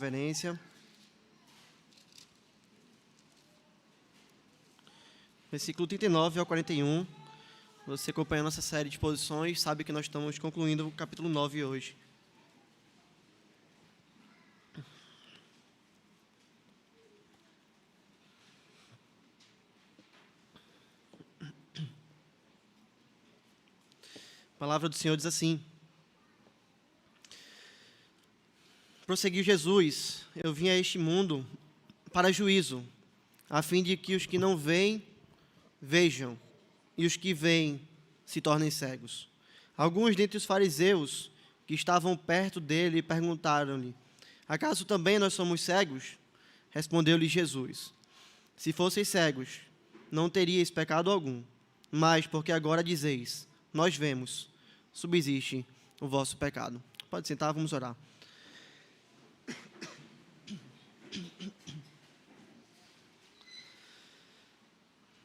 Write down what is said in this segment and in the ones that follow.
Reverência. Versículo 39 ao 41. Você acompanha a nossa série de exposições, sabe que nós estamos concluindo o capítulo 9 hoje. A palavra do Senhor diz assim: prosseguiu Jesus: eu vim a este mundo para juízo, a fim de que os que não veem, vejam, e os que veem se tornem cegos. Alguns dentre os fariseus que estavam perto dele perguntaram-lhe: acaso também nós somos cegos? Respondeu-lhe Jesus: se fosseis cegos, não teríeis pecado algum, mas porque agora dizeis, nós vemos, subsiste o vosso pecado. Pode sentar, vamos orar.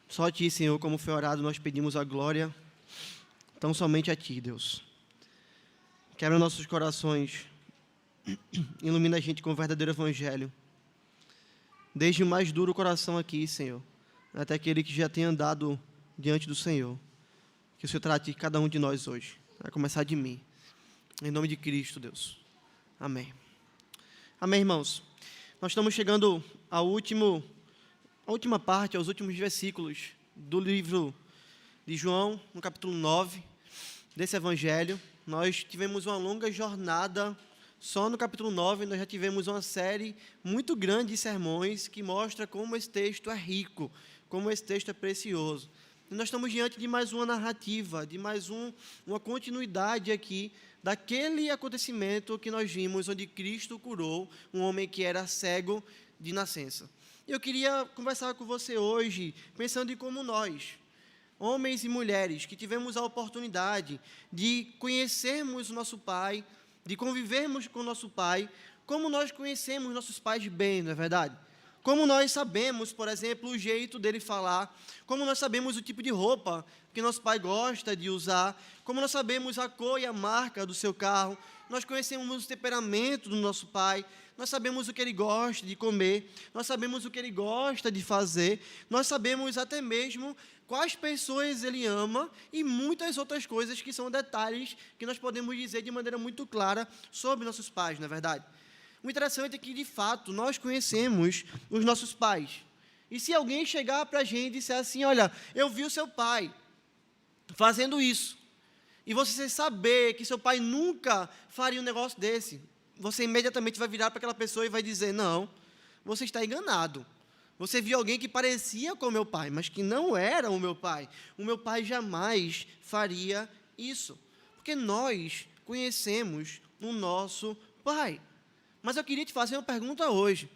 Só a Ti, Senhor, como foi orado, nós pedimos a glória, tão somente a Ti, Deus. Quebra nossos corações, ilumina a gente com o verdadeiro evangelho. Desde o mais duro coração aqui, Senhor, até aquele que já tem andado diante do Senhor. Que o Senhor trate cada um de nós hoje, a começar de mim. Em nome de Cristo, Deus. Amém. Amém, irmãos. Nós estamos chegando à última parte, aos últimos versículos do livro de João, no capítulo 9, desse evangelho. Nós tivemos uma longa jornada, só no capítulo 9 nós já tivemos uma série muito grande de sermões que mostra como esse texto é rico, como esse texto é precioso. E nós estamos diante de mais uma narrativa, de mais uma continuidade aqui daquele acontecimento que nós vimos, onde Cristo curou um homem que era cego de nascença. Eu queria conversar com você hoje, pensando em como nós, homens e mulheres, que tivemos a oportunidade de conhecermos o nosso Pai, de convivermos com o nosso Pai, como nós conhecemos nossos pais bem, não é verdade? Como nós sabemos, por exemplo, o jeito dele falar, como nós sabemos o tipo de roupa que nosso pai gosta de usar, como nós sabemos a cor e a marca do seu carro, nós conhecemos o temperamento do nosso pai, nós sabemos o que ele gosta de comer, nós sabemos o que ele gosta de fazer, nós sabemos até mesmo quais pessoas ele ama e muitas outras coisas que são detalhes que nós podemos dizer de maneira muito clara sobre nossos pais, não é verdade? O interessante é que, de fato, nós conhecemos os nossos pais. E se alguém chegar para a gente e disser assim, olha, eu vi o seu pai fazendo isso, e você saber que seu pai nunca faria um negócio desse, você imediatamente vai virar para aquela pessoa e vai dizer, não, você está enganado. Você viu alguém que parecia com o meu pai, mas que não era o meu pai. O meu pai jamais faria isso, porque nós conhecemos o nosso pai. Mas eu queria te fazer uma pergunta hoje.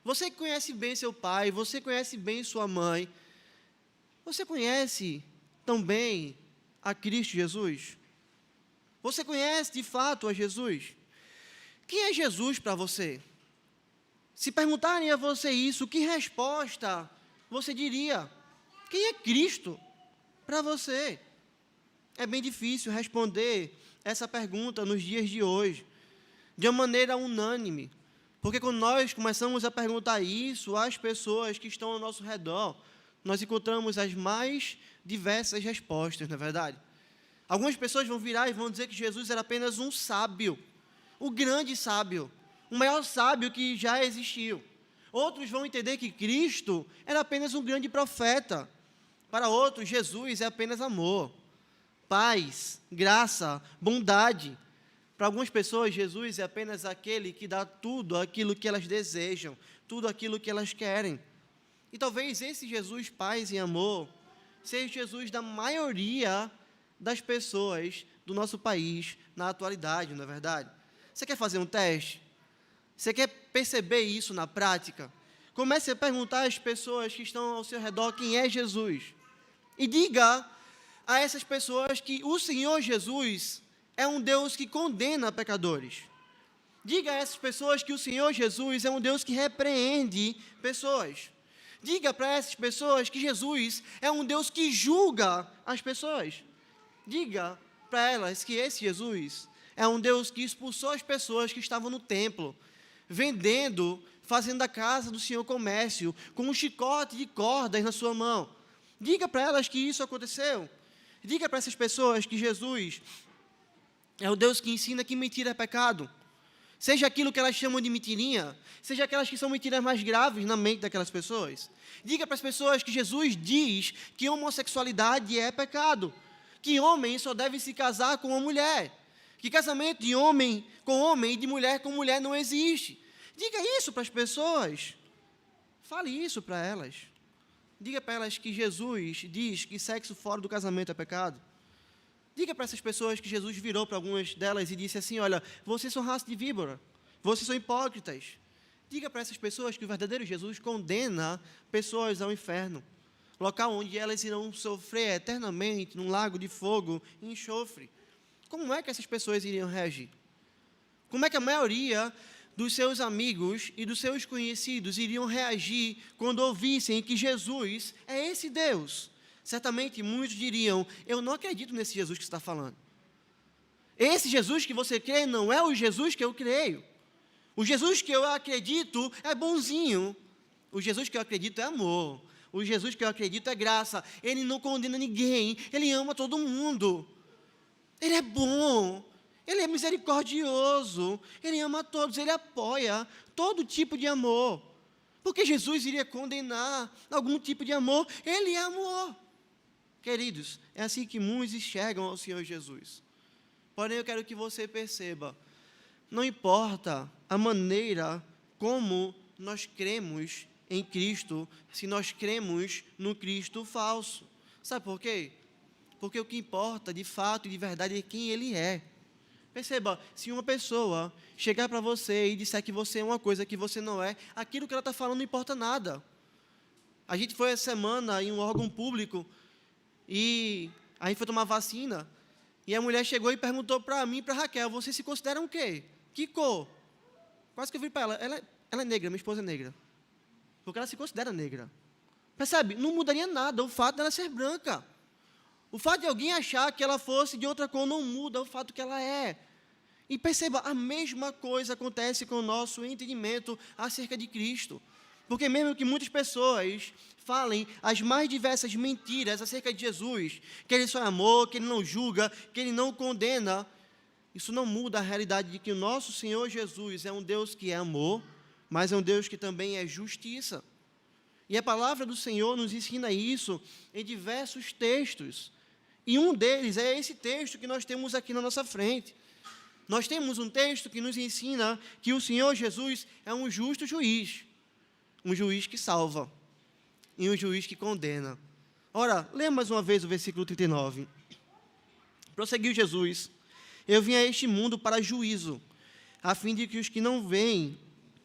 Você que conhece bem seu pai, você conhece bem sua mãe, você conhece também a Cristo Jesus? Você conhece de fato a Jesus? Quem é Jesus para você? Se perguntarem a você isso, que resposta você diria? Quem é Cristo para você? É bem difícil responder essa pergunta nos dias de hoje, de uma maneira unânime, porque quando nós começamos a perguntar isso às pessoas que estão ao nosso redor, nós encontramos as mais diversas respostas, não é verdade? Algumas pessoas vão virar e vão dizer que Jesus era apenas um sábio, o grande sábio, o maior sábio que já existiu. Outros vão entender que Cristo era apenas um grande profeta. Para outros, Jesus é apenas amor, paz, graça, bondade. Para algumas pessoas, Jesus é apenas aquele que dá tudo aquilo que elas desejam, tudo aquilo que elas querem. E talvez esse Jesus, paz e amor, seja o Jesus da maioria das pessoas do nosso país na atualidade, não é verdade? Você quer fazer um teste? Você quer perceber isso na prática? Comece a perguntar às pessoas que estão ao seu redor quem é Jesus. E diga a essas pessoas que o Senhor Jesus é um Deus que condena pecadores. Diga a essas pessoas que o Senhor Jesus é um Deus que repreende pessoas. Diga para essas pessoas que Jesus é um Deus que julga as pessoas. Diga para elas que esse Jesus é um Deus que expulsou as pessoas que estavam no templo, vendendo, fazendo da casa do Senhor comércio, com um chicote de cordas na sua mão. Diga para elas que isso aconteceu. Diga para essas pessoas que Jesus é o Deus que ensina que mentira é pecado. Seja aquilo que elas chamam de mentirinha, seja aquelas que são mentiras mais graves na mente daquelas pessoas. Diga para as pessoas que Jesus diz que homossexualidade é pecado, que homem só deve se casar com uma mulher, que casamento de homem com homem e de mulher com mulher não existe. Diga isso para as pessoas. Fale isso para elas. Diga para elas que Jesus diz que sexo fora do casamento é pecado. Diga para essas pessoas que Jesus virou para algumas delas e disse assim, olha, vocês são raça de víbora, vocês são hipócritas. Diga para essas pessoas que o verdadeiro Jesus condena pessoas ao inferno, local onde elas irão sofrer eternamente num lago de fogo e enxofre. Como é que essas pessoas iriam reagir? Como é que a maioria dos seus amigos e dos seus conhecidos iriam reagir quando ouvissem que Jesus é esse Deus? Certamente muitos diriam, eu não acredito nesse Jesus que você está falando. Esse Jesus que você crê não é o Jesus que eu creio. O Jesus que eu acredito é bonzinho. O Jesus que eu acredito é amor. O Jesus que eu acredito é graça. Ele não condena ninguém, ele ama todo mundo. Ele é bom, ele é misericordioso, ele ama todos, ele apoia todo tipo de amor. Porque Jesus iria condenar algum tipo de amor? Ele é amor. Queridos, é assim que muitos enxergam ao Senhor Jesus. Porém, eu quero que você perceba, não importa a maneira como nós cremos em Cristo, se nós cremos no Cristo falso. Sabe por quê? Porque o que importa, de fato e de verdade, é quem Ele é. Perceba, se uma pessoa chegar para você e disser que você é uma coisa que você não é, aquilo que ela está falando não importa nada. A gente foi essa semana em um órgão público, e a gente foi tomar vacina, e a mulher chegou e perguntou para mim e para a Raquel, vocês se consideram o quê? Que cor? Quase que eu vi para ela é negra, minha esposa é negra. Porque ela se considera negra. Percebe? Não mudaria nada o fato dela ser branca. O fato de alguém achar que ela fosse de outra cor não muda o fato que ela é. E perceba, a mesma coisa acontece com o nosso entendimento acerca de Cristo. Porque mesmo que muitas pessoas falem as mais diversas mentiras acerca de Jesus, que Ele só é amor, que Ele não julga, que Ele não condena, isso não muda a realidade de que o nosso Senhor Jesus é um Deus que é amor, mas é um Deus que também é justiça. E a palavra do Senhor nos ensina isso em diversos textos. E um deles é esse texto que nós temos aqui na nossa frente. Nós temos um texto que nos ensina que o Senhor Jesus é um justo juiz. Um juiz que salva e um juiz que condena. Ora, lê mais uma vez o versículo 39. Prosseguiu Jesus, eu vim a este mundo para juízo, a fim de que os que não veem,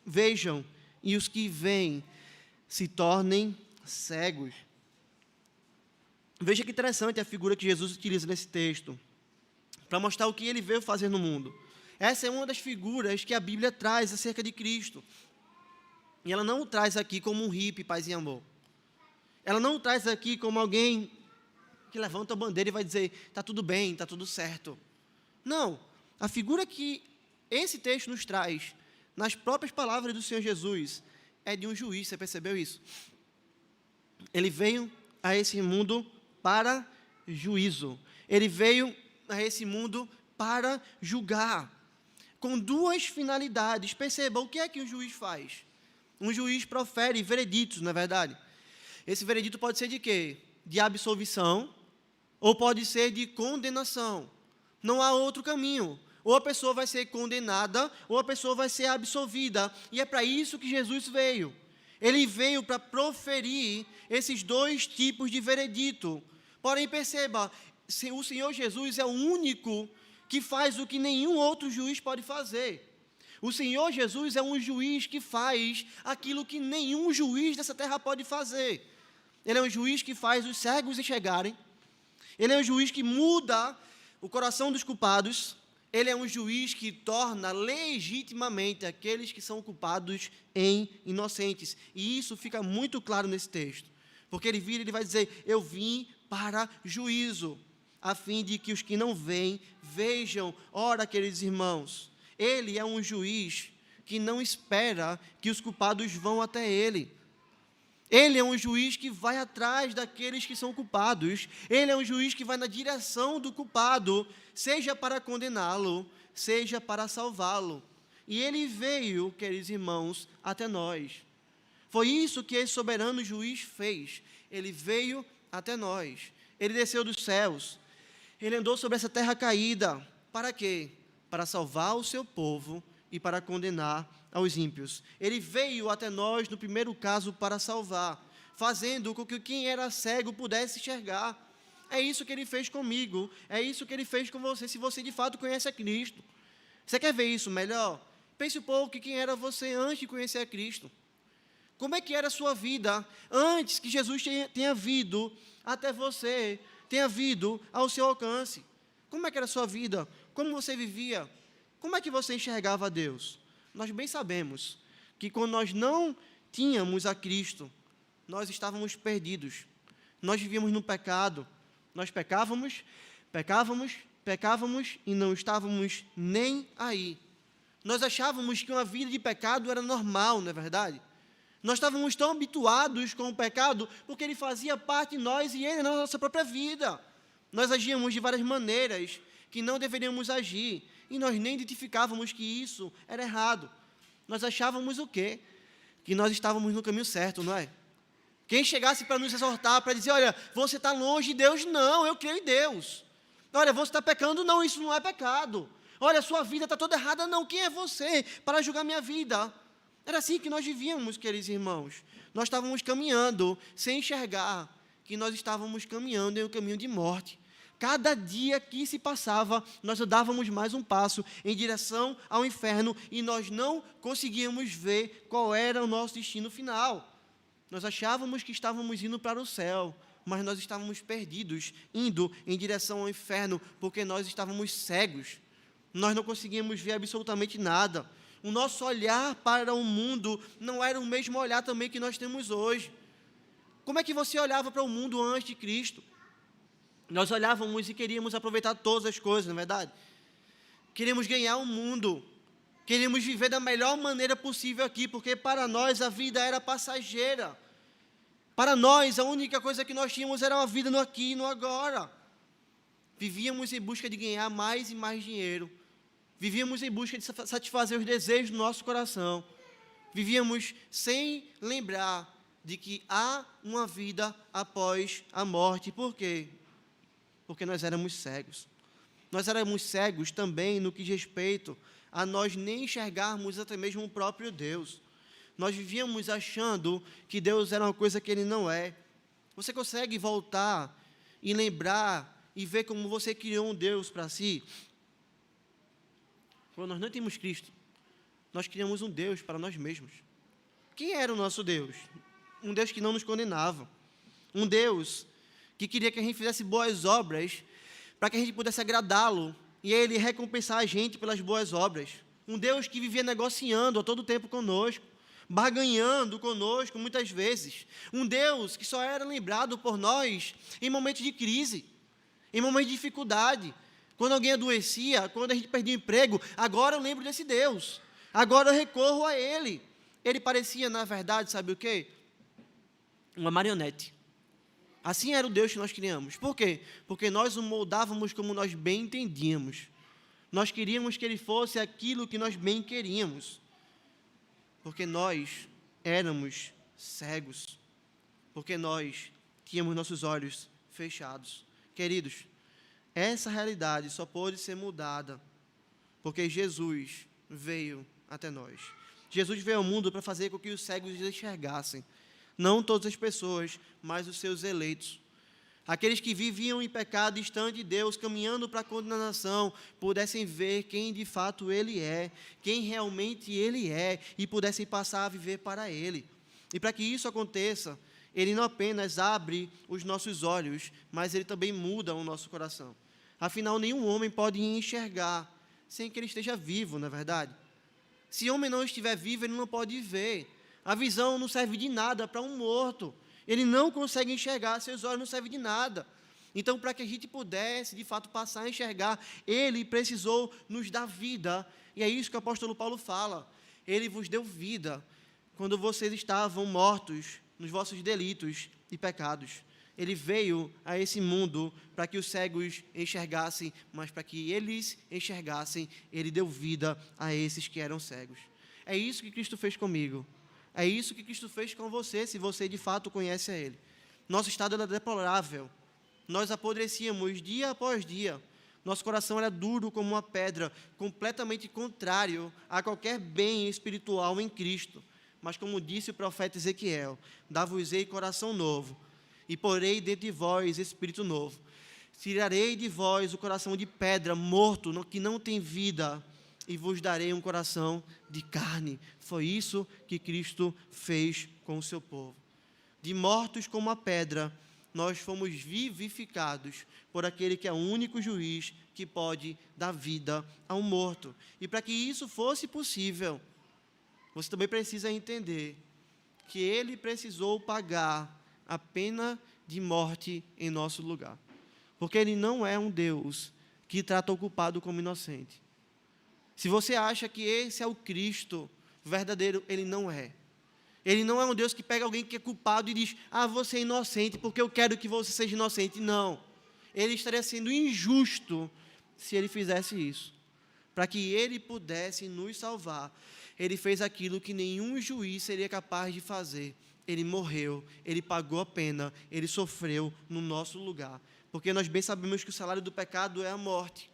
vejam, e os que veem se tornem cegos. Veja que interessante a figura que Jesus utiliza nesse texto, para mostrar o que Ele veio fazer no mundo. Essa é uma das figuras que a Bíblia traz acerca de Cristo. E ela não o traz aqui como um hippie, paz e amor. Ela não o traz aqui como alguém que levanta a bandeira e vai dizer, está tudo bem, está tudo certo. Não, a figura que esse texto nos traz, nas próprias palavras do Senhor Jesus, é de um juiz, você percebeu isso? Ele veio a esse mundo para juízo. Ele veio a esse mundo para julgar, com duas finalidades. Perceba, o que é que um juiz faz? Um juiz profere vereditos, não é verdade? Esse veredito pode ser de quê? De absolvição, ou pode ser de condenação. Não há outro caminho. Ou a pessoa vai ser condenada, ou a pessoa vai ser absolvida. E é para isso que Jesus veio. Ele veio para proferir esses dois tipos de veredito. Porém, perceba, o Senhor Jesus é o único que faz o que nenhum outro juiz pode fazer. O Senhor Jesus é um juiz que faz aquilo que nenhum juiz dessa terra pode fazer. Ele é um juiz que faz os cegos enxergarem. Ele é um juiz que muda o coração dos culpados. Ele é um juiz que torna legitimamente aqueles que são culpados em inocentes. E isso fica muito claro nesse texto. Porque ele vira e ele vai dizer, eu vim para juízo, a fim de que os que não veem, vejam. Ora, queridos irmãos, Ele é um juiz que não espera que os culpados vão até ele. Ele é um juiz que vai atrás daqueles que são culpados. Ele é um juiz que vai na direção do culpado, seja para condená-lo, seja para salvá-lo. E ele veio, queridos irmãos, até nós. Foi isso que esse soberano juiz fez. Ele veio até nós. Ele desceu dos céus. Ele andou sobre essa terra caída. Para quê? Para salvar o seu povo e para condenar aos ímpios. Ele veio até nós, no primeiro caso, para salvar, fazendo com que quem era cego pudesse enxergar. É isso que ele fez comigo, é isso que ele fez com você, se você de fato conhece a Cristo. Você quer ver isso melhor? Pense um pouco quem era você antes de conhecer a Cristo. Como é que era a sua vida antes que Jesus tenha vindo até você, tenha vindo ao seu alcance? Como é que era a sua vida? Como você vivia? Como é que você enxergava a Deus? Nós bem sabemos que quando nós não tínhamos a Cristo, nós estávamos perdidos. Nós vivíamos no pecado. Nós pecávamos e não estávamos nem aí. Nós achávamos que uma vida de pecado era normal, não é verdade? Nós estávamos tão habituados com o pecado porque ele fazia parte de nós e ele era a nossa própria vida. Nós agíamos de várias maneiras que não deveríamos agir. E nós nem identificávamos que isso era errado. Nós achávamos o quê? Que nós estávamos no caminho certo, não é? Quem chegasse para nos exortar, para dizer, olha, você está longe de Deus, não, eu creio em Deus. Olha, você está pecando, não, isso não é pecado. Olha, sua vida está toda errada, não, quem é você para julgar minha vida? Era assim que nós vivíamos, queridos irmãos. Nós estávamos caminhando, sem enxergar que nós estávamos caminhando em um caminho de morte. Cada dia que se passava, nós dávamos mais um passo em direção ao inferno e nós não conseguíamos ver qual era o nosso destino final. Nós achávamos que estávamos indo para o céu, mas nós estávamos perdidos, indo em direção ao inferno, porque nós estávamos cegos. Nós não conseguíamos ver absolutamente nada. O nosso olhar para o mundo não era o mesmo olhar também que nós temos hoje. Como é que você olhava para o mundo antes de Cristo? Nós olhávamos e queríamos aproveitar todas as coisas, não é verdade? Queríamos ganhar o mundo. Queríamos viver da melhor maneira possível aqui, porque para nós a vida era passageira. Para nós, a única coisa que nós tínhamos era uma vida no aqui e no agora. Vivíamos em busca de ganhar mais e mais dinheiro. Vivíamos em busca de satisfazer os desejos do nosso coração. Vivíamos sem lembrar de que há uma vida após a morte. Por quê? Porque nós éramos cegos. Nós éramos cegos também no que diz respeito a nós nem enxergarmos até mesmo o próprio Deus. Nós vivíamos achando que Deus era uma coisa que Ele não é. Você consegue voltar e lembrar e ver como você criou um Deus para si? Quando nós não tínhamos Cristo, nós criamos um Deus para nós mesmos. Quem era o nosso Deus? Um Deus que não nos condenava. Um Deus que queria que a gente fizesse boas obras para que a gente pudesse agradá-lo e Ele recompensar a gente pelas boas obras. Um Deus que vivia negociando a todo tempo conosco, barganhando conosco muitas vezes. Um Deus que só era lembrado por nós em momentos de crise, em momentos de dificuldade. Quando alguém adoecia, quando a gente perdia o emprego, agora eu lembro desse Deus. Agora eu recorro a Ele. Ele parecia, na verdade, sabe o quê? Uma marionete. Assim era o Deus que nós criamos. Por quê? Porque nós o moldávamos como nós bem entendíamos. Nós queríamos que Ele fosse aquilo que nós bem queríamos. Porque nós éramos cegos. Porque nós tínhamos nossos olhos fechados. Queridos, essa realidade só pôde ser mudada porque Jesus veio até nós. Jesus veio ao mundo para fazer com que os cegos enxergassem. Não todas as pessoas, mas os seus eleitos. Aqueles que viviam em pecado, distante de Deus, caminhando para a condenação, pudessem ver quem de fato Ele é, quem realmente Ele é, e pudessem passar a viver para Ele. E para que isso aconteça, Ele não apenas abre os nossos olhos, mas Ele também muda o nosso coração. Afinal, nenhum homem pode enxergar sem que ele esteja vivo, não é verdade? Se o homem não estiver vivo, ele não pode ver. A visão não serve de nada para um morto. Ele não consegue enxergar, seus olhos não servem de nada. Então, para que a gente pudesse, de fato, passar a enxergar, Ele precisou nos dar vida. E é isso que o apóstolo Paulo fala. Ele vos deu vida quando vocês estavam mortos nos vossos delitos e pecados. Ele veio a esse mundo para que os cegos enxergassem, mas para que eles enxergassem, ele deu vida a esses que eram cegos. É isso que Cristo fez comigo. É isso que Cristo fez com você, se você de fato conhece a Ele. Nosso estado era deplorável. Nós apodrecíamos dia após dia. Nosso coração era duro como uma pedra, completamente contrário a qualquer bem espiritual em Cristo. Mas como disse o profeta Ezequiel, dar-vos-ei coração novo, e porei dentro de vós espírito novo. Tirarei de vós o coração de pedra, morto, que não tem vida, e vos darei um coração de carne. Foi isso que Cristo fez com o seu povo. De mortos como a pedra, nós fomos vivificados por aquele que é o único juiz que pode dar vida ao morto. E para que isso fosse possível, você também precisa entender que ele precisou pagar a pena de morte em nosso lugar. Porque ele não é um Deus que trata o culpado como inocente. Se você acha que esse é o Cristo verdadeiro, ele não é. Ele não é um Deus que pega alguém que é culpado e diz, você é inocente porque eu quero que você seja inocente. Não. Ele estaria sendo injusto se ele fizesse isso. Para que ele pudesse nos salvar, ele fez aquilo que nenhum juiz seria capaz de fazer. Ele morreu, ele pagou a pena, ele sofreu no nosso lugar. Porque nós bem sabemos que o salário do pecado é a morte.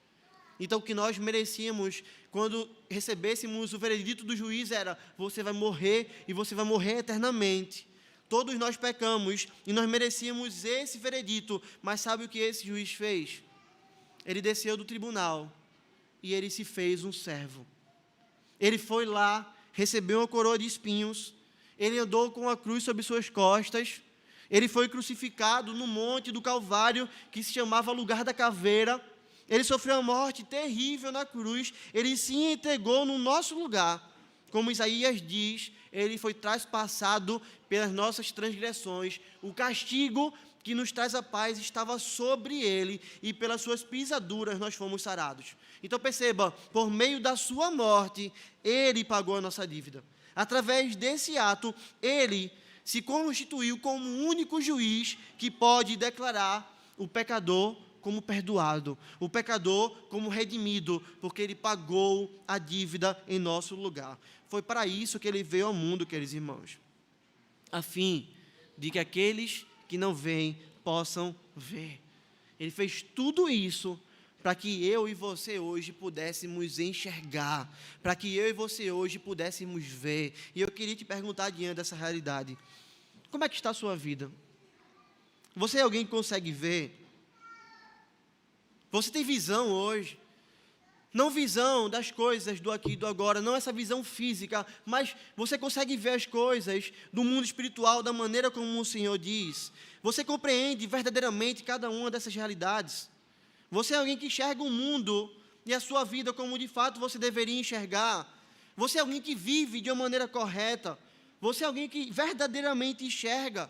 Então, o que nós merecíamos, quando recebêssemos o veredito do juiz, era, você vai morrer e você vai morrer eternamente. Todos nós pecamos e nós merecíamos esse veredito, mas sabe o que esse juiz fez? Ele desceu do tribunal e ele se fez um servo. Ele foi lá, recebeu uma coroa de espinhos, ele andou com a cruz sobre suas costas, ele foi crucificado no monte do Calvário, que se chamava Lugar da Caveira. Ele sofreu uma morte terrível na cruz, ele se entregou no nosso lugar. Como Isaías diz, ele foi traspassado pelas nossas transgressões. O castigo que nos traz a paz estava sobre ele, e pelas suas pisaduras nós fomos sarados. Então perceba, por meio da sua morte, ele pagou a nossa dívida. Através desse ato, ele se constituiu como o único juiz que pode declarar o pecador como perdoado, o pecador como redimido, porque ele pagou a dívida em nosso lugar. Foi para isso que ele veio ao mundo, queridos irmãos, a fim de que aqueles que não veem possam ver. Ele fez tudo isso para que eu e você hoje pudéssemos enxergar, para que eu e você hoje pudéssemos ver. E eu queria te perguntar, diante dessa realidade, como é que está a sua vida? Você é alguém que consegue ver? Você tem visão hoje? Não visão das coisas do aqui e do agora, não essa visão física, mas você consegue ver as coisas do mundo espiritual da maneira como o Senhor diz. Você compreende verdadeiramente cada uma dessas realidades. Você é alguém que enxerga o mundo e a sua vida como de fato você deveria enxergar. Você é alguém que vive de uma maneira correta. Você é alguém que verdadeiramente enxerga.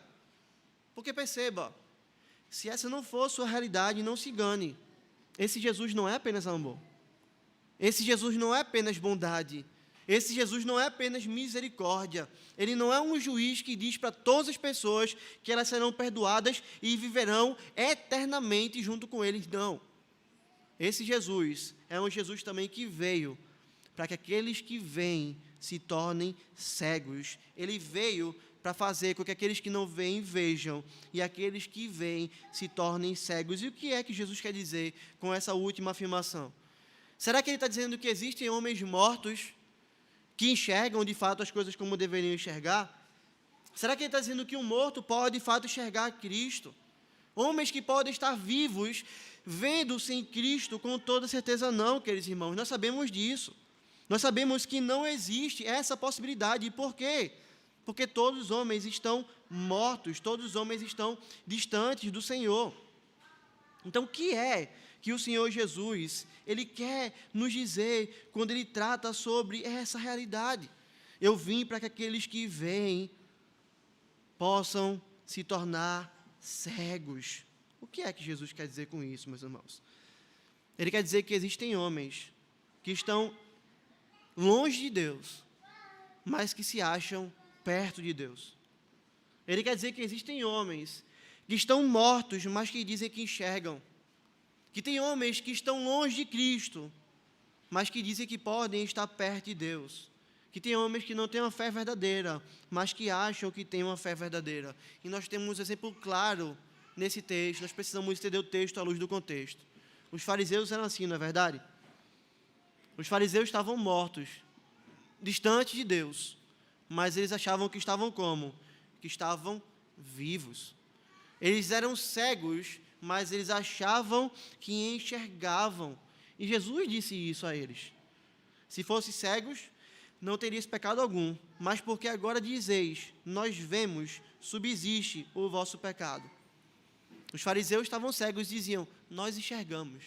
Porque perceba, se essa não for sua realidade, não se engane. Esse Jesus não é apenas amor. Esse Jesus não é apenas bondade. Esse Jesus não é apenas misericórdia. Ele não é um juiz que diz para todas as pessoas que elas serão perdoadas e viverão eternamente junto com eles. Não. Esse Jesus é um Jesus também que veio para que aqueles que veem se tornem cegos. Ele veio para fazer com que aqueles que não veem vejam, e aqueles que veem se tornem cegos. E o que é que Jesus quer dizer com essa última afirmação? Será que ele está dizendo que existem homens mortos que enxergam de fato as coisas como deveriam enxergar? Será que ele está dizendo que um morto pode de fato enxergar Cristo? Homens que podem estar vivos, vendo sem Cristo, com toda certeza não, queridos irmãos. Nós sabemos disso. Nós sabemos que não existe essa possibilidade. E por quê? Porque todos os homens estão mortos, todos os homens estão distantes do Senhor. Então, o que é que o Senhor Jesus, Ele quer nos dizer quando Ele trata sobre essa realidade? Eu vim para que aqueles que veem possam se tornar cegos. O que é que Jesus quer dizer com isso, meus irmãos? Ele quer dizer que existem homens que estão longe de Deus, mas que se acham perto de Deus. Ele quer dizer que existem homens que estão mortos, mas que dizem que enxergam. Que tem homens que estão longe de Cristo, mas que dizem que podem estar perto de Deus. Que tem homens que não têm uma fé verdadeira, mas que acham que têm uma fé verdadeira. E nós temos um exemplo claro nesse texto, nós precisamos entender o texto à luz do contexto. Os fariseus eram assim, não é verdade? Os fariseus estavam mortos, distantes de Deus, mas eles achavam que estavam como? Que estavam vivos. Eles eram cegos, mas eles achavam que enxergavam. E Jesus disse isso a eles. Se fossem cegos, não teria esse pecado algum, mas porque agora dizeis, nós vemos, subsiste o vosso pecado. Os fariseus estavam cegos e diziam, nós enxergamos.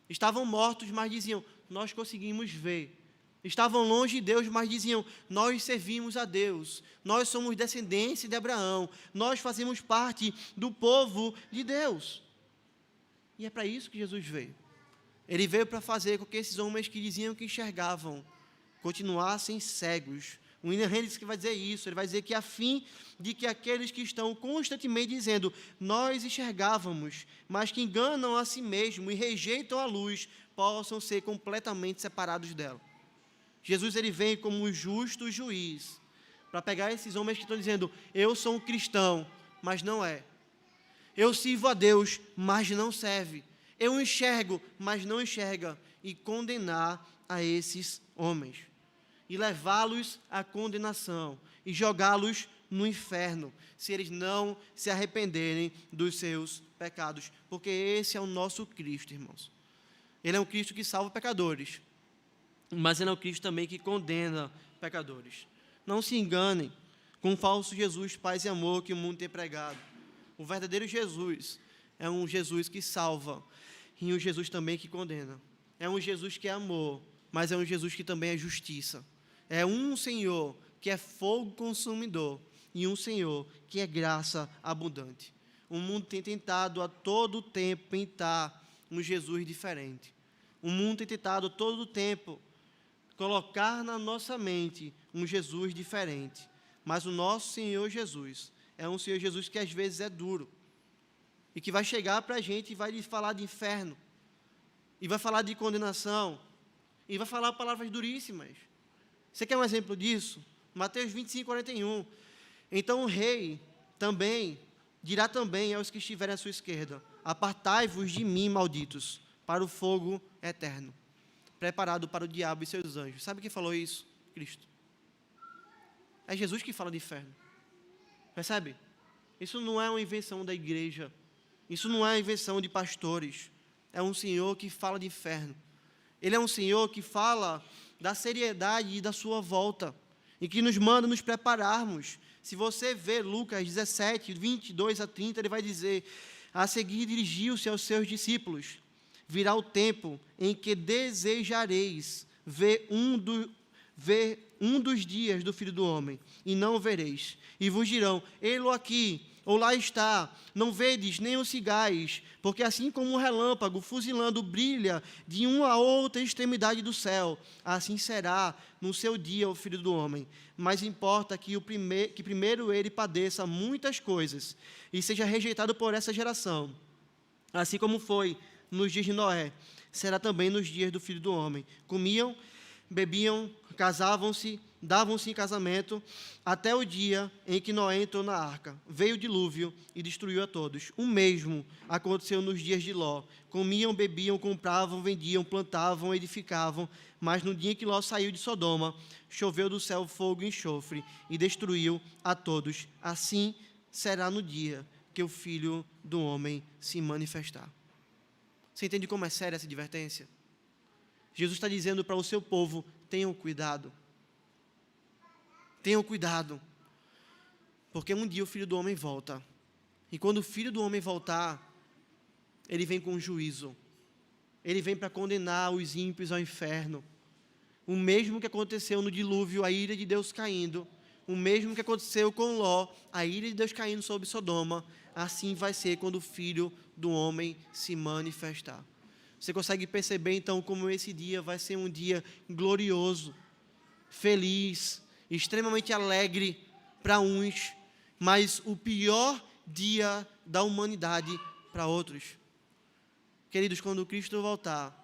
Estavam mortos, mas diziam, nós conseguimos ver. Estavam longe de Deus, mas diziam, nós servimos a Deus, nós somos descendentes de Abraão, nós fazemos parte do povo de Deus. E é para isso que Jesus veio. Ele veio para fazer com que esses homens que diziam que enxergavam, continuassem cegos. O William Hendricks que vai dizer isso, ele vai dizer que a fim de que aqueles que estão constantemente dizendo, nós enxergávamos, mas que enganam a si mesmos e rejeitam a luz, possam ser completamente separados dela. Jesus ele vem como um justo juiz, para pegar esses homens que estão dizendo, eu sou um cristão, mas não é. Eu sirvo a Deus, mas não serve. Eu enxergo, mas não enxerga. E condenar a esses homens. E levá-los à condenação. E jogá-los no inferno, se eles não se arrependerem dos seus pecados. Porque esse é o nosso Cristo, irmãos. Ele é um Cristo que salva pecadores. Mas ele é um Cristo também que condena pecadores. Não se enganem com o falso Jesus, paz e amor que o mundo tem pregado. O verdadeiro Jesus é um Jesus que salva e um Jesus também que condena. É um Jesus que é amor, mas é um Jesus que também é justiça. É um Senhor que é fogo consumidor e um Senhor que é graça abundante. O mundo tem tentado a todo tempo pintar um Jesus diferente. O mundo tem tentado a todo tempo colocar na nossa mente um Jesus diferente. Mas o nosso Senhor Jesus é um Senhor Jesus que às vezes é duro. E que vai chegar para a gente e vai lhe falar de inferno. E vai falar de condenação. E vai falar palavras duríssimas. Você quer um exemplo disso? Mateus 25, 41. Então o rei também dirá também aos que estiverem à sua esquerda, apartai-vos de mim, malditos, para o fogo eterno, preparado para o diabo e seus anjos. Sabe quem falou isso? Cristo. É Jesus que fala de inferno. Percebe? Isso não é uma invenção da igreja. Isso não é uma invenção de pastores. É um Senhor que fala de inferno. Ele é um Senhor que fala da seriedade e da sua volta. E que nos manda nos prepararmos. Se você ver Lucas 17, 22 a 30, ele vai dizer, a seguir dirigiu-se aos seus discípulos. Virá o tempo em que desejareis ver um dos dias do Filho do Homem, e não o vereis. E vos dirão, ei-lo aqui, ou lá está, não vedes nem o cigais, porque assim como um relâmpago fuzilando brilha de uma a outra extremidade do céu, assim será no seu dia o Filho do Homem. Mas importa que primeiro ele padeça muitas coisas, e seja rejeitado por essa geração. Assim como foi nos dias de Noé, será também nos dias do Filho do Homem. Comiam, bebiam, casavam-se, davam-se em casamento, até o dia em que Noé entrou na arca. Veio o dilúvio e destruiu a todos. O mesmo aconteceu nos dias de Ló. Comiam, bebiam, compravam, vendiam, plantavam, edificavam. Mas no dia em que Ló saiu de Sodoma, choveu do céu fogo e enxofre e destruiu a todos. Assim será no dia que o Filho do Homem se manifestar. Você entende como é séria essa advertência? Jesus está dizendo para o seu povo, tenham cuidado. Tenham cuidado. Porque um dia o Filho do Homem volta. E quando o Filho do Homem voltar, ele vem com juízo. Ele vem para condenar os ímpios ao inferno. O mesmo que aconteceu no dilúvio, a ira de Deus caindo. O mesmo que aconteceu com Ló, a ira de Deus caindo sobre Sodoma. Assim vai ser quando o Filho do Homem se manifestar. Você consegue perceber, então, como esse dia vai ser um dia glorioso, feliz, extremamente alegre para uns, mas o pior dia da humanidade para outros. Queridos, quando Cristo voltar,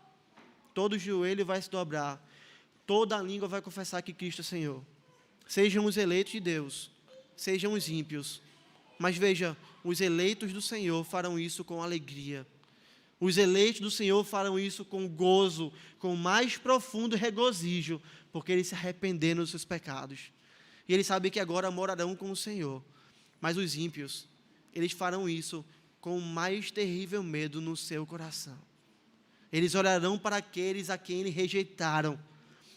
todo joelho vai se dobrar, toda língua vai confessar que Cristo é Senhor. Sejam os eleitos de Deus, sejam os ímpios. Mas veja, os eleitos do Senhor farão isso com alegria. Os eleitos do Senhor farão isso com gozo, com mais profundo regozijo, porque eles se arrependeram dos seus pecados. E eles sabem que agora morarão com o Senhor. Mas os ímpios, eles farão isso com o mais terrível medo no seu coração. Eles olharão para aqueles a quem eles rejeitaram.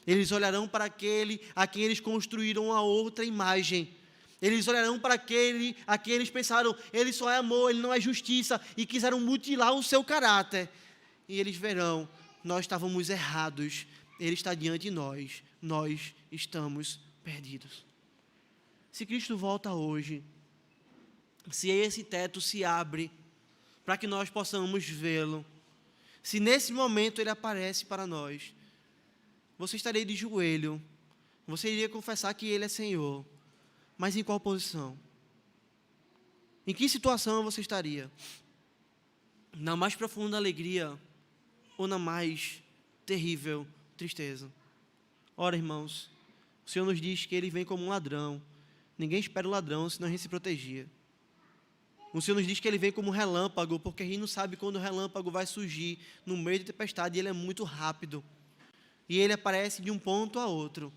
Eles olharão para aquele a quem eles construíram a outra imagem. Eles olharão para aquele a quem eles pensaram, ele só é amor, ele não é justiça, e quiseram mutilar o seu caráter. E eles verão, nós estávamos errados, ele está diante de nós, nós estamos perdidos. Se Cristo volta hoje, se esse teto se abre, para que nós possamos vê-lo, se nesse momento ele aparece para nós, você estaria de joelho, você iria confessar que ele é Senhor, mas em qual posição? Em que situação você estaria? Na mais profunda alegria ou na mais terrível tristeza? Ora, irmãos, o Senhor nos diz que ele vem como um ladrão. Ninguém espera o ladrão, senão a gente se protegia. O Senhor nos diz que ele vem como um relâmpago, porque a gente não sabe quando o relâmpago vai surgir no meio da tempestade, e ele é muito rápido. E ele aparece de um ponto a outro.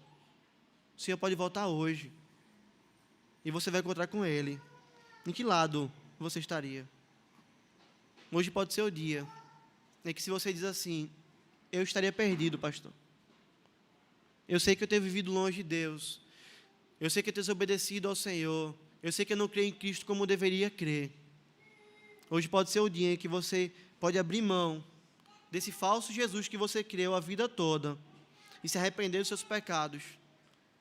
O Senhor pode voltar hoje. E você vai encontrar com ele. Em que lado você estaria? Hoje pode ser o dia em que, se você diz assim, eu estaria perdido, pastor. Eu sei que eu tenho vivido longe de Deus. Eu sei que eu tenho desobedecido ao Senhor. Eu sei que eu não creio em Cristo como eu deveria crer. Hoje pode ser o dia em que você pode abrir mão desse falso Jesus que você creu a vida toda e se arrepender dos seus pecados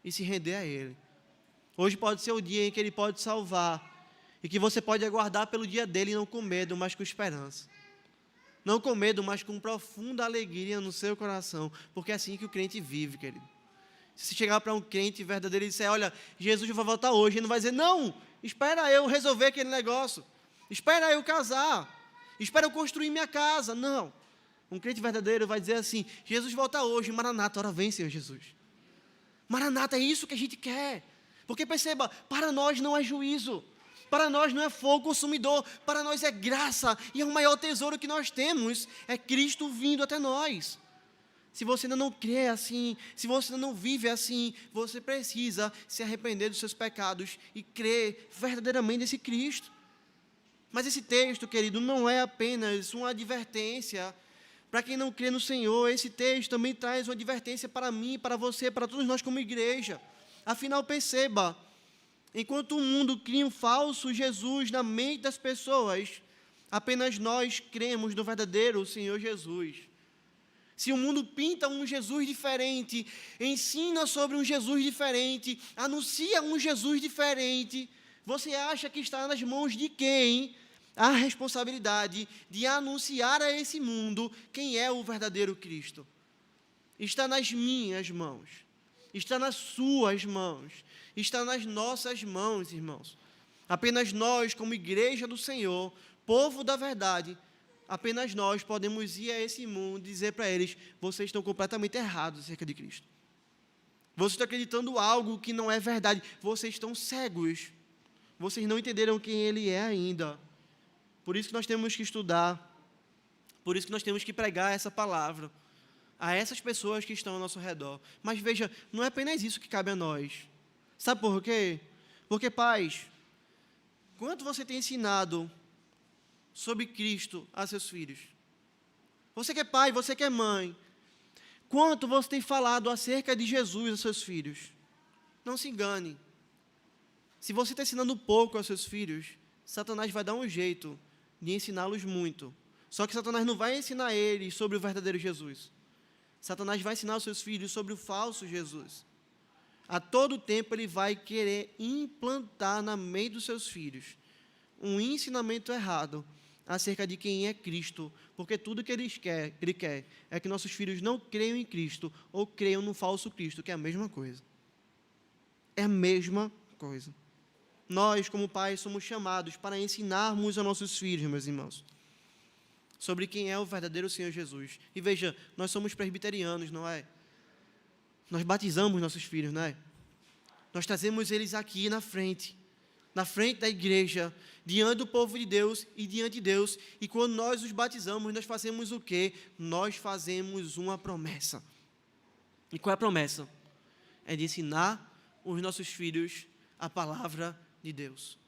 e se render a Ele. Hoje pode ser o dia em que Ele pode salvar e que você pode aguardar pelo dia dele, não com medo, mas com esperança. Não com medo, mas com profunda alegria no seu coração, porque é assim que o crente vive, querido. Se você chegar para um crente verdadeiro e disser, olha, Jesus vai voltar hoje, ele não vai dizer, não, espera eu resolver aquele negócio, espera eu casar, espera eu construir minha casa. Não. Um crente verdadeiro vai dizer assim, Jesus volta hoje, Maranata, ora vem, Senhor Jesus. Maranata, é isso que a gente quer. Porque perceba, para nós não é juízo, para nós não é fogo consumidor, para nós é graça, e é o maior tesouro que nós temos, é Cristo vindo até nós. Se você ainda não crê assim, se você ainda não vive assim, você precisa se arrepender dos seus pecados e crer verdadeiramente nesse Cristo. Mas esse texto, querido, não é apenas uma advertência para quem não crê no Senhor. Esse texto também traz uma advertência para mim, para você, para todos nós como igreja. Afinal, perceba, enquanto o mundo cria um falso Jesus na mente das pessoas, apenas nós cremos no verdadeiro Senhor Jesus. Se o mundo pinta um Jesus diferente, ensina sobre um Jesus diferente, anuncia um Jesus diferente, você acha que está nas mãos de quem a responsabilidade de anunciar a esse mundo quem é o verdadeiro Cristo? Está nas minhas mãos, está nas suas mãos, está nas nossas mãos, irmãos. Apenas nós, como igreja do Senhor, povo da verdade, apenas nós podemos ir a esse mundo e dizer para eles, vocês estão completamente errados acerca de Cristo. Vocês estão acreditando algo que não é verdade. Vocês estão cegos. Vocês não entenderam quem Ele é ainda. Por isso que nós temos que estudar. Por isso que nós temos que pregar essa palavra a essas pessoas que estão ao nosso redor. Mas veja, não é apenas isso que cabe a nós. Sabe por quê? Porque, pais, quanto você tem ensinado sobre Cristo a seus filhos? Você que é pai, você que é mãe, quanto você tem falado acerca de Jesus aos seus filhos? Não se engane. Se você está ensinando pouco aos seus filhos, Satanás vai dar um jeito de ensiná-los muito. Só que Satanás não vai ensinar eles sobre o verdadeiro Jesus. Satanás vai ensinar os seus filhos sobre o falso Jesus. A todo tempo ele vai querer implantar na mente dos seus filhos um ensinamento errado acerca de quem é Cristo, porque tudo que ele quer é que nossos filhos não creiam em Cristo ou creiam no falso Cristo, que é a mesma coisa. É a mesma coisa. Nós, como pais, somos chamados para ensinarmos aos nossos filhos, meus irmãos, sobre quem é o verdadeiro Senhor Jesus. E veja, nós somos presbiterianos, não é? Nós batizamos nossos filhos, não é? Nós trazemos eles aqui na frente da igreja, diante do povo de Deus e diante de Deus. E quando nós os batizamos, nós fazemos o quê? Nós fazemos uma promessa. E qual é a promessa? É de ensinar os nossos filhos a palavra de Deus.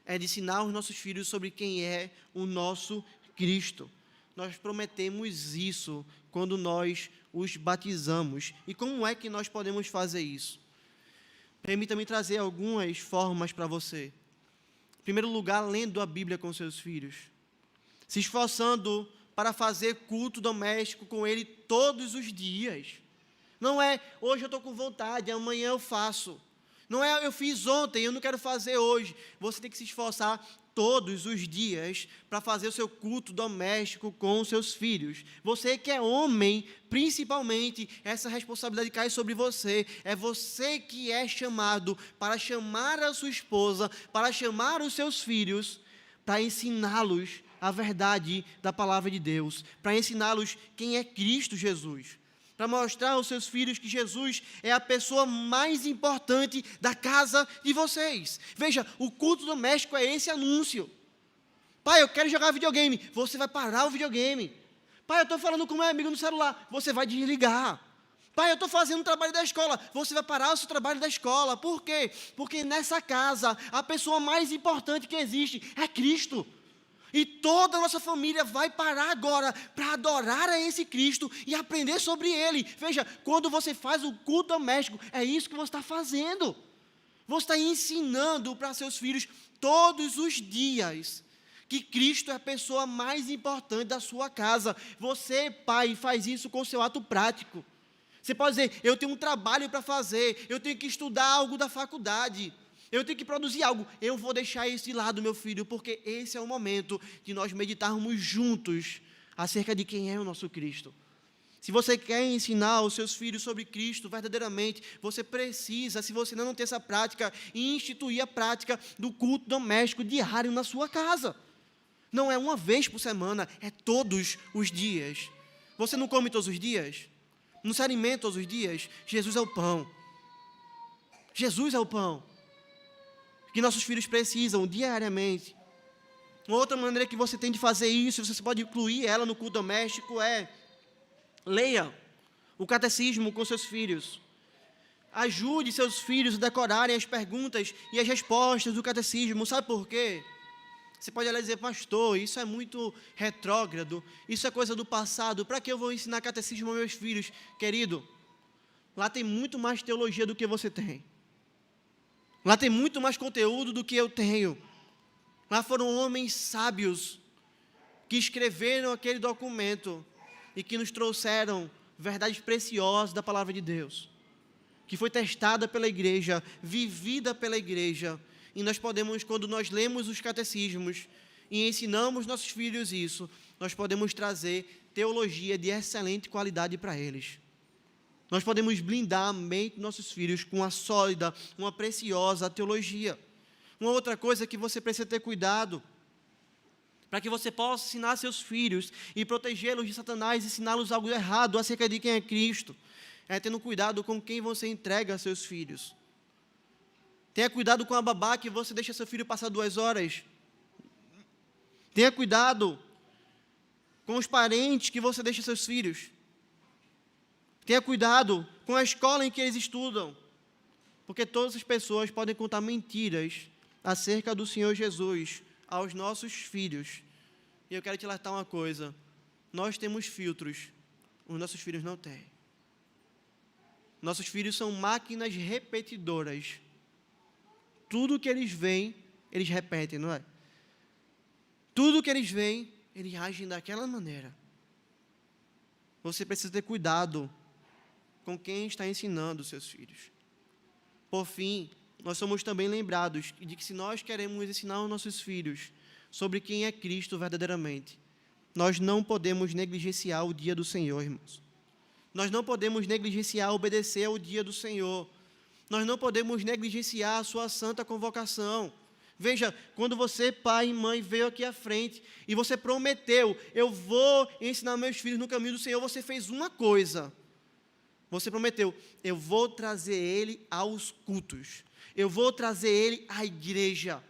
É de ensinar os nossos filhos sobre quem é o nosso Cristo. Nós prometemos isso quando nós os batizamos. E como é que nós podemos fazer isso? Permita-me trazer algumas formas para você. Em primeiro lugar, lendo a Bíblia com seus filhos. Se esforçando para fazer culto doméstico com ele todos os dias. Não é, hoje eu estou com vontade, amanhã eu faço. Não é, eu fiz ontem, eu não quero fazer hoje. Você tem que se esforçar todos os dias para fazer o seu culto doméstico com os seus filhos. Você que é homem, principalmente, essa responsabilidade cai sobre você. É você que é chamado para chamar a sua esposa, para chamar os seus filhos, para ensiná-los a verdade da palavra de Deus, para ensiná-los quem é Cristo Jesus, para mostrar aos seus filhos que Jesus é a pessoa mais importante da casa de vocês. Veja, o culto doméstico é esse anúncio. Pai, eu quero jogar videogame. Você vai parar o videogame. Pai, eu estou falando com meu amigo no celular. Você vai desligar. Pai, eu estou fazendo um trabalho da escola. Você vai parar o seu trabalho da escola. Por quê? Porque nessa casa, a pessoa mais importante que existe é Cristo. E toda a nossa família vai parar agora para adorar a esse Cristo e aprender sobre Ele. Veja, quando você faz o culto doméstico, é isso que você está fazendo. Você está ensinando para seus filhos todos os dias que Cristo é a pessoa mais importante da sua casa. Você, pai, faz isso com o seu ato prático. Você pode dizer, eu tenho um trabalho para fazer, eu tenho que estudar algo da faculdade. Eu tenho que produzir algo, eu vou deixar isso de lado, meu filho, porque esse é o momento de nós meditarmos juntos acerca de quem é o nosso Cristo. Se você quer ensinar os seus filhos sobre Cristo verdadeiramente, você precisa, se você não tem essa prática, instituir a prática do culto doméstico diário na sua casa. Não é uma vez por semana, é todos os dias. Você não come todos os dias? Não se alimenta todos os dias? Jesus é o pão. Jesus é o pão que nossos filhos precisam diariamente. Uma outra maneira que você tem de fazer isso, você pode incluir ela no culto doméstico, é leia o catecismo com seus filhos. Ajude seus filhos a decorarem as perguntas e as respostas do catecismo. Sabe por quê? Você pode dizer, pastor, isso é muito retrógrado, isso é coisa do passado, para que eu vou ensinar catecismo aos meus filhos? Querido, lá tem muito mais teologia do que você tem. Lá tem muito mais conteúdo do que eu tenho. Lá foram homens sábios que escreveram aquele documento e que nos trouxeram verdades preciosas da palavra de Deus, que foi testada pela igreja, vivida pela igreja. E nós podemos, quando nós lemos os catecismos e ensinamos nossos filhos isso, nós podemos trazer teologia de excelente qualidade para eles. Nós podemos blindar a mente dos nossos filhos com uma sólida, uma preciosa teologia. Uma outra coisa que você precisa ter cuidado, para que você possa ensinar seus filhos e protegê-los de Satanás, ensiná-los algo errado acerca de quem é Cristo, é tendo cuidado com quem você entrega seus filhos. Tenha cuidado com a babá que você deixa seu filho passar 2 horas. Tenha cuidado com os parentes que você deixa seus filhos. Tenha cuidado com a escola em que eles estudam, porque todas as pessoas podem contar mentiras acerca do Senhor Jesus aos nossos filhos. E eu quero te alertar uma coisa, nós temos filtros, os nossos filhos não têm. Nossos filhos são máquinas repetidoras. Tudo que eles veem, eles repetem, não é? Tudo que eles veem, eles agem daquela maneira. Você precisa ter cuidado com quem está ensinando os seus filhos. Por fim, nós somos também lembrados de que se nós queremos ensinar os nossos filhos sobre quem é Cristo verdadeiramente, nós não podemos negligenciar o dia do Senhor, irmãos. Nós não podemos negligenciar obedecer ao dia do Senhor. Nós não podemos negligenciar a sua santa convocação. Veja, quando você, pai e mãe, veio aqui à frente e você prometeu, eu vou ensinar meus filhos no caminho do Senhor, você fez uma coisa. Você prometeu, eu vou trazer ele aos cultos. Eu vou trazer ele à igreja.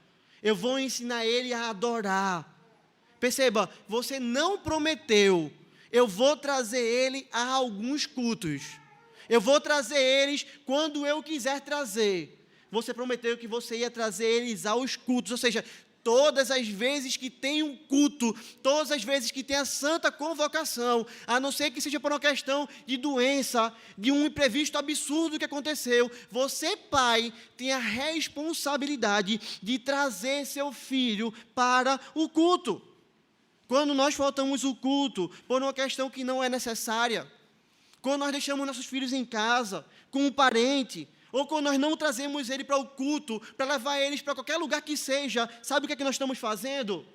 Eu vou ensinar ele a adorar. Perceba, você não prometeu, eu vou trazer ele a alguns cultos. Eu vou trazer eles quando eu quiser trazer. Você prometeu que você ia trazer eles aos cultos, ou seja, todas as vezes que tem um culto, todas as vezes que tem a santa convocação, a não ser que seja por uma questão de doença, de um imprevisto absurdo que aconteceu, você, pai, tem a responsabilidade de trazer seu filho para o culto. Quando nós faltamos o culto por uma questão que não é necessária, quando nós deixamos nossos filhos em casa, com um parente, ou quando nós não trazemos ele para o culto, para levar eles para qualquer lugar que seja, sabe o que é que nós estamos fazendo?